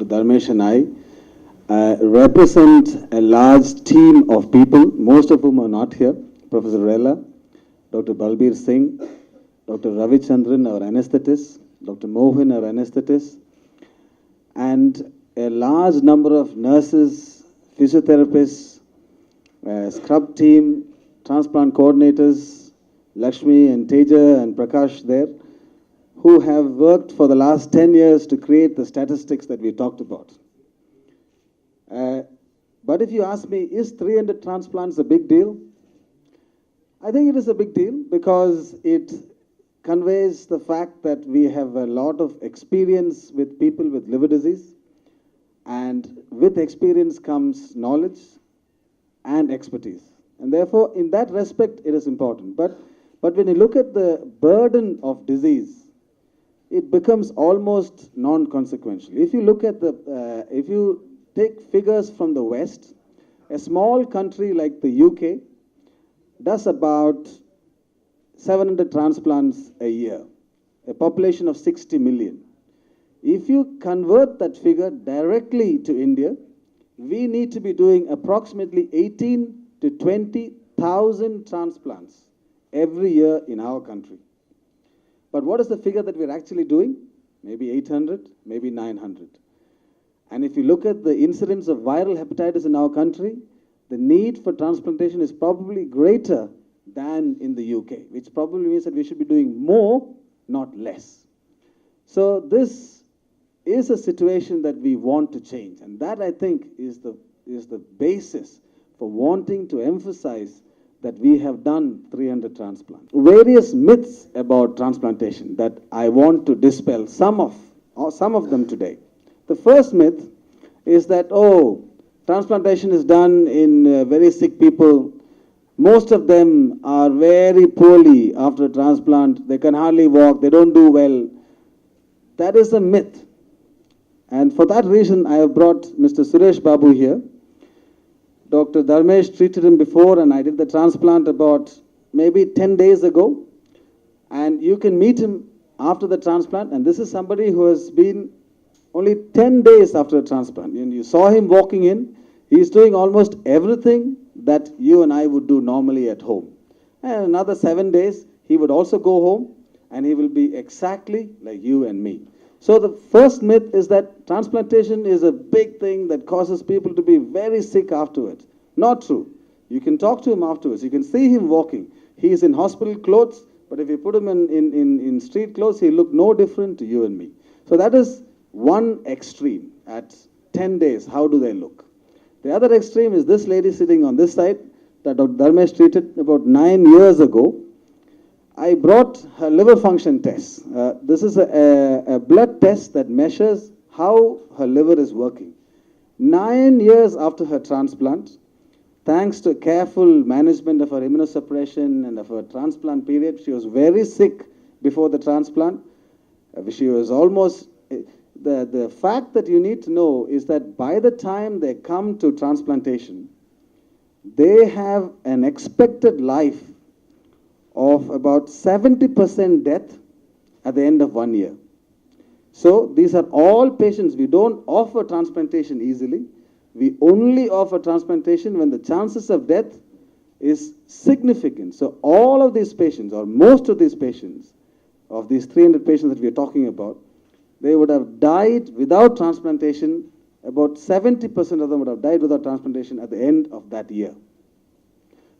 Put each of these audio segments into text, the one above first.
Dharmesh and I represent a large team of people, most of whom are not here. Professor Rella, Dr. Balbir Singh, Dr. Ravichandran, our anesthetist, Dr. Mohan, our anesthetist, and a large number of nurses, physiotherapists, scrub team, transplant coordinators, Lakshmi and Teja and Prakash there, who have worked for the last 10 years to create the statistics that we talked about. But if you ask me, is 300 transplants a big deal? I think it is a big deal because it conveys the fact that we have a lot of experience with people with liver disease, and with experience comes knowledge and expertise. And therefore, in that respect, it is important. But when you look at the burden of disease, it becomes almost non-consequential. If you look at if you take figures from the West, a small country like the UK does about 700 transplants a year, a population of 60 million. If you convert that figure directly to India, we need to be doing approximately 18 to 20,000 transplants every year in our country. But what is the figure that we're actually doing? Maybe 800, maybe 900. And if you look at the incidence of viral hepatitis in our country, the need for transplantation is probably greater than in the UK, which probably means that we should be doing more, not less. So this is a situation that we want to change. And that, I think, is the basis for wanting to emphasize that we have done 300 transplants. Various myths about transplantation that I want to dispel, some of them today. The first myth is that, transplantation is done in very sick people. Most of them are very poorly after a transplant. They can hardly walk. They don't do well. That is a myth. And for that reason, I have brought Mr. Suresh Babu here. Dr. Dharmesh treated him before, and I did the transplant about maybe 10 days ago. And you can meet him after the transplant. And this is somebody who has been only 10 days after a transplant. And you saw him walking in. He's doing almost everything that you and I would do normally at home. And another 7 days, he would also go home, and he will be exactly like you and me. So the first myth is that transplantation is a big thing that causes people to be very sick afterwards. Not true. You can talk to him afterwards. You can see him walking. He is in hospital clothes, but if you put him in street clothes, he'll look no different to you and me. So that is one extreme. At 10 days, how do they look? The other extreme is this lady sitting on this side that Dr. Dharmesh treated about 9 years ago. I brought her liver function test. This is a blood test that measures how her liver is working. 9 years after her transplant, thanks to careful management of her immunosuppression and of her transplant period, she was very sick before the transplant. She was almost... The fact that you need to know is that by the time they come to transplantation, they have an expected life of about 70% death at the end of 1 year. So these are all patients. We don't offer transplantation easily. We only offer transplantation when the chances of death is significant. So all of these patients, or most of these patients, of these 300 patients that we are talking about, they would have died without transplantation. About 70% of them would have died without transplantation at the end of that year.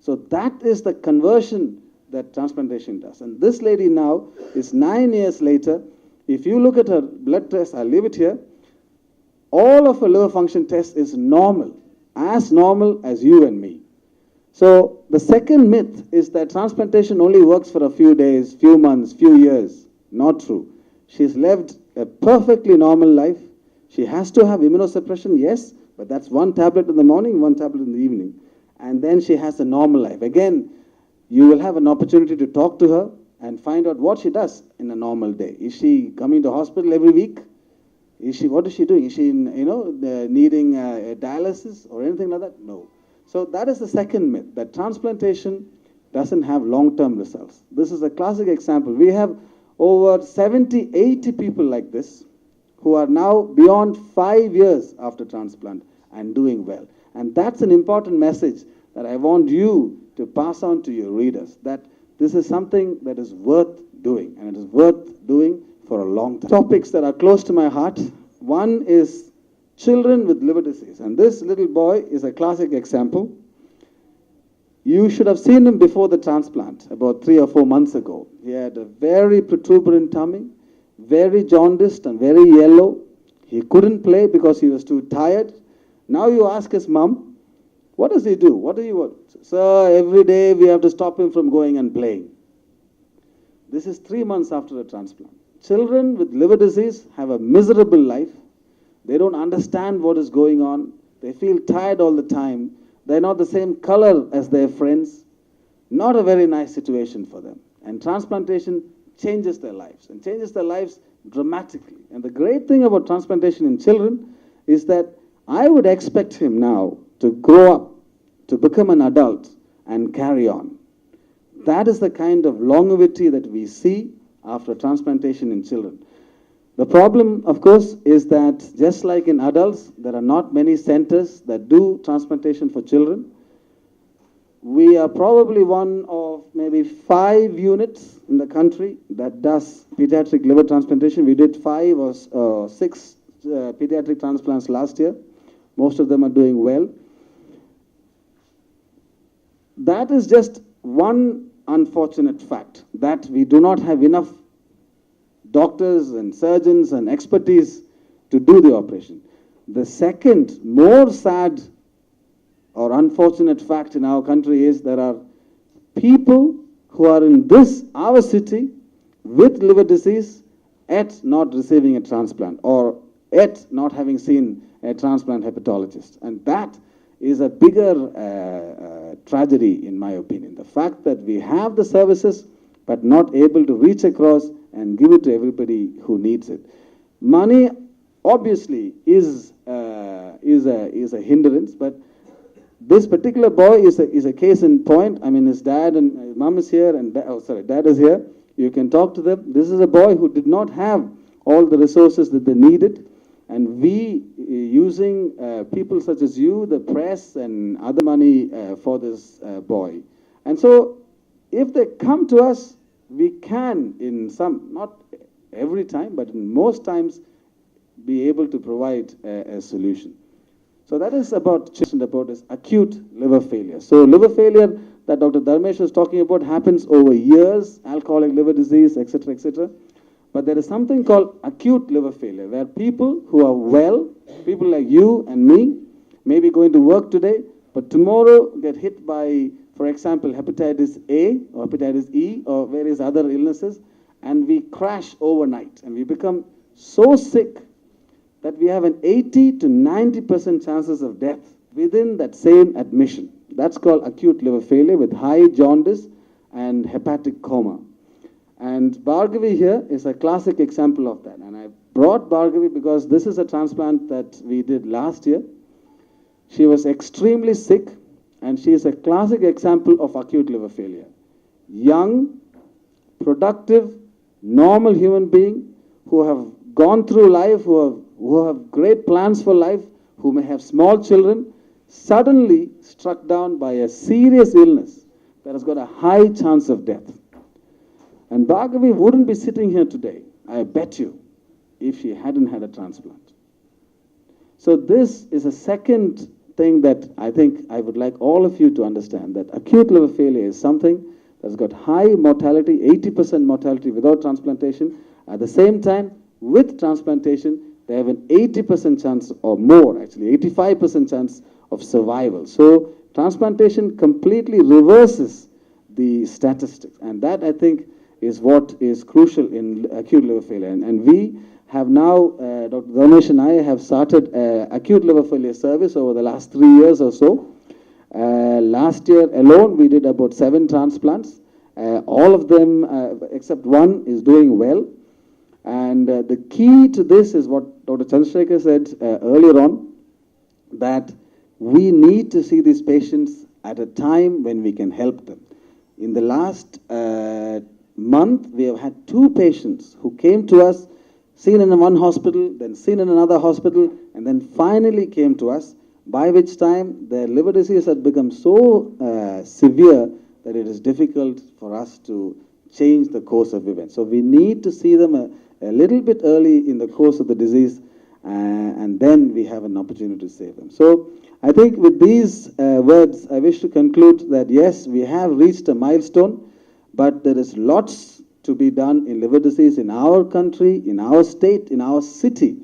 So that is the conversion that transplantation does. And this lady now is 9 years later. If you look at her blood test, I'll leave it here, all of her liver function test is normal, as normal as you and me. So the second myth is that transplantation only works for a few days, few months, few years. Not true. She's lived a perfectly normal life. She has to have immunosuppression, yes, but that's one tablet in the morning, one tablet in the evening. And then she has a normal life. Again, you will have an opportunity to talk to her and find out what she does in a normal day. Is she coming to hospital every week? What is she doing? Is she needing dialysis or anything like that? No. So that is the second myth, that transplantation doesn't have long-term results. This is a classic example. We have over 70, 80 people like this who are now beyond 5 years after transplant and doing well. And that's an important message that I want you to pass on to your readers, that this is something that is worth doing, and it is worth doing for a long time. Topics that are close to my heart. One is children with liver disease, and this little boy is a classic example. You should have seen him before the transplant, about 3 or 4 months ago. He had a very protuberant tummy, very jaundiced and very yellow. He couldn't play because he was too tired. Now you ask his mom, what does he do? What do you want? Sir, every day we have to stop him from going and playing. This is 3 months after the transplant. Children with liver disease have a miserable life. They don't understand what is going on. They feel tired all the time. They're not the same color as their friends. Not a very nice situation for them. And transplantation changes their lives, and changes their lives dramatically. And the great thing about transplantation in children is that I would expect him now to grow up, to become an adult and carry on. That is the kind of longevity that we see after transplantation in children. The problem, of course, is that just like in adults, there are not many centers that do transplantation for children. We are probably one of maybe 5 units in the country that does pediatric liver transplantation. We did 5 or 6 pediatric transplants last year. Most of them are doing well. That is just one unfortunate fact, that we do not have enough doctors and surgeons and expertise to do the operation. The second, more sad or unfortunate fact in our country is there are people who are in our city, with liver disease, yet not receiving a transplant, or yet not having seen a transplant hepatologist. And that is a bigger tragedy, in my opinion. The fact that we have the services, but not able to reach across and give it to everybody who needs it. Money, obviously, is a hindrance, but this particular boy is a case in point. I mean, his dad and his mom is here, and dad is here. You can talk to them. This is a boy who did not have all the resources that they needed, and we, using people such as you, the press, and other money for this boy. And so, if they come to us, we can, in some, not every time, but in most times, be able to provide a solution. So that is about is acute liver failure. So liver failure that Dr. Dharmesh was talking about happens over years, alcoholic liver disease, etc., etc. But there is something called acute liver failure, where people who are well, people like you and me, may be going to work today, but tomorrow get hit by, for example, hepatitis A or hepatitis E or various other illnesses, and we crash overnight, and we become so sick that we have an 80 to 90% chances of death within that same admission. That's called acute liver failure with high jaundice and hepatic coma. And Bhargavi here is a classic example of that. And I brought Bhargavi because this is a transplant that we did last year. She was extremely sick, and she is a classic example of acute liver failure. Young, productive, normal human being who have gone through life, who have great plans for life, who may have small children, suddenly struck down by a serious illness that has got a high chance of death. And Bhargavi wouldn't be sitting here today, I bet you, if she hadn't had a transplant. So this is a second thing that I think I would like all of you to understand, that acute liver failure is something that's got high mortality, 80% mortality without transplantation. At the same time, with transplantation, they have an 80% chance or more, actually, 85% chance of survival. So transplantation completely reverses the statistics. And that, I think, is what is crucial in acute liver failure. And we have now, Dr. Dharmesh and I have started acute liver failure service over the last 3 years or so. Last year alone, we did about 7 transplants. All of them, except one, is doing well. And the key to this is what Dr. Chandrasekhar said earlier on, that we need to see these patients at a time when we can help them. In the last month, we have had 2 patients who came to us seen in one hospital, then seen in another hospital, and then finally came to us, by which time their liver disease had become so severe that it is difficult for us to change the course of events. So we need to see them a little bit early in the course of the disease, and then we have an opportunity to save them. So I think with these words, I wish to conclude that yes, we have reached a milestone, but there is lots to be done in liver disease in our country, in our state, in our city,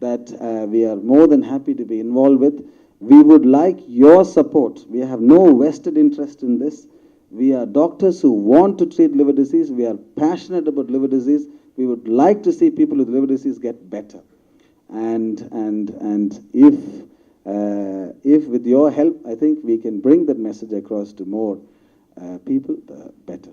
that we are more than happy to be involved with. We would like your support. We have no vested interest in this. We are doctors who want to treat liver disease. We are passionate about liver disease. We would like to see people with liver disease get better. And if with your help, I think we can bring that message across to more people, the better.